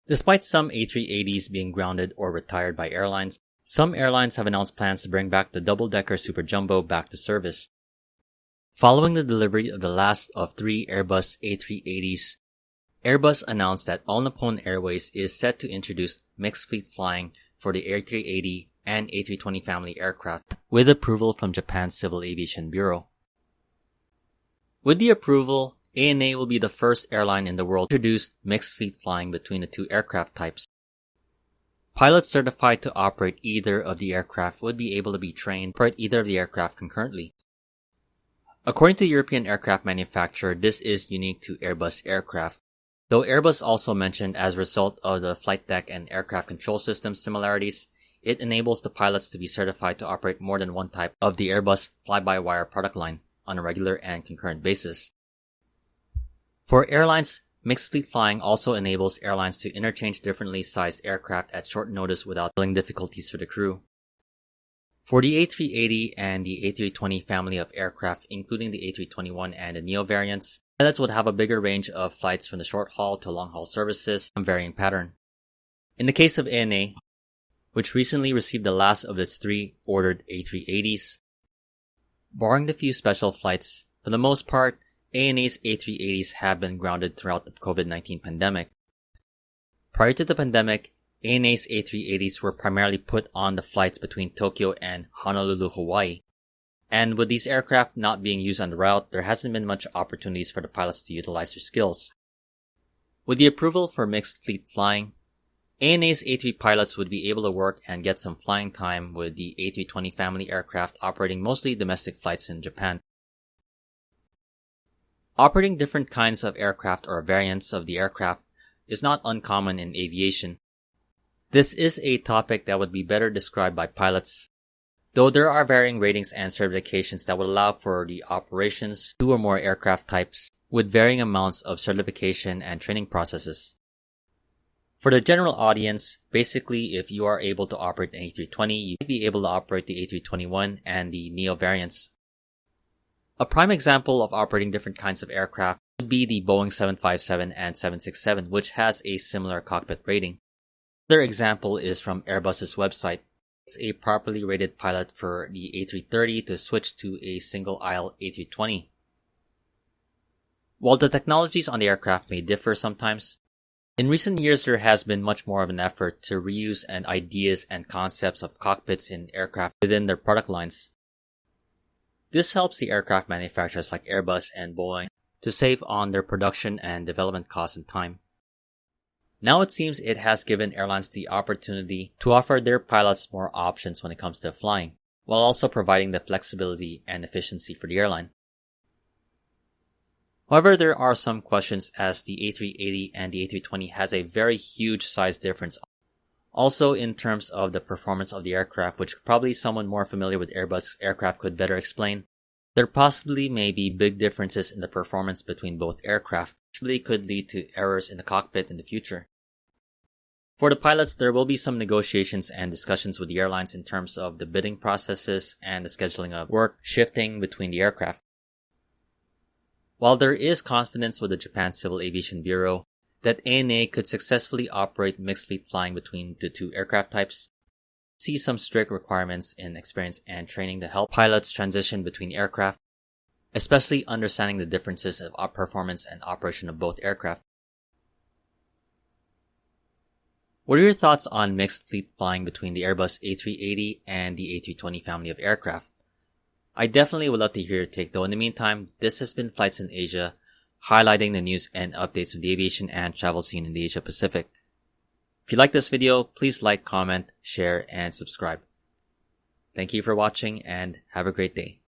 Despite some A380s being grounded or retired by airlines, some airlines have announced plans to bring back the double-decker Super Jumbo back to service. Following the delivery of the last of 3 Airbus A380s, Airbus announced that all Nippon Airways is set to introduce mixed fleet flying for the A380 and A320 family aircraft with approval from Japan's Civil Aviation Bureau. With the approval, ANA will be the first airline in the world to introduce mixed fleet flying between the two aircraft types. Pilots certified to operate either of the aircraft would be able to be trained to operate either of the aircraft concurrently. According to European aircraft manufacturer, this is unique to Airbus aircraft, though Airbus also mentioned as a result of the flight deck and aircraft control system similarities, it enables the pilots to be certified to operate more than one type of the Airbus fly-by-wire product line on a regular and concurrent basis. For airlines, mixed fleet flying also enables airlines to interchange differently sized aircraft at short notice without causing difficulties for the crew. For the A380 and the A320 family of aircraft, including the A321 and the Neo variants, pilots would have a bigger range of flights from the short-haul to long-haul services in varying pattern. In the case of ANA, which recently received the last of its 3 ordered A380s, barring the few special flights, for the most part, ANA's A380s have been grounded throughout the COVID-19 pandemic. Prior to the pandemic, ANA's A380s were primarily put on the flights between Tokyo and Honolulu, Hawaii. And with these aircraft not being used on the route, there hasn't been much opportunities for the pilots to utilize their skills. With the approval for mixed fleet flying, ANA's A3 pilots would be able to work and get some flying time with the A320 family aircraft operating mostly domestic flights in Japan. Operating different kinds of aircraft or variants of the aircraft is not uncommon in aviation. This is a topic that would be better described by pilots, though there are varying ratings and certifications that would allow for the operations of 2 or more aircraft types with varying amounts of certification and training processes. For the general audience, basically if you are able to operate an A320, you might be able to operate the A321 and the Neo variants. A prime example of operating different kinds of aircraft would be the Boeing 757 and 767, which has a similar cockpit rating. Another example is from Airbus's website. It's a properly rated pilot for the A330 to switch to a single-aisle A320. While the technologies on the aircraft may differ sometimes, in recent years there has been much more of an effort to reuse and ideas and concepts of cockpits in aircraft within their product lines. This helps the aircraft manufacturers like Airbus and Boeing to save on their production and development costs and time. Now it seems it has given airlines the opportunity to offer their pilots more options when it comes to flying, while also providing the flexibility and efficiency for the airline. However, there are some questions as the A380 and the A320 has a very huge size difference. Also in terms of the performance of the aircraft, which probably someone more familiar with Airbus aircraft could better explain, there possibly may be big differences in the performance between both aircraft, which really could lead to errors in the cockpit in the future. For the pilots, there will be some negotiations and discussions with the airlines in terms of the bidding processes and the scheduling of work shifting between the aircraft. While there is confidence with the Japan Civil Aviation Bureau that ANA could successfully operate mixed fleet flying between the 2 aircraft types, see some strict requirements in experience and training to help pilots transition between aircraft, especially understanding the differences of performance and operation of both aircraft. What are your thoughts on mixed fleet flying between the Airbus A380 and the A320 family of aircraft? I definitely would love to hear your take, though in the meantime, this has been Flights in Asia, highlighting the news and updates from the aviation and travel scene in the Asia Pacific. If you like this video, please like, comment, share, and subscribe. Thank you for watching and have a great day.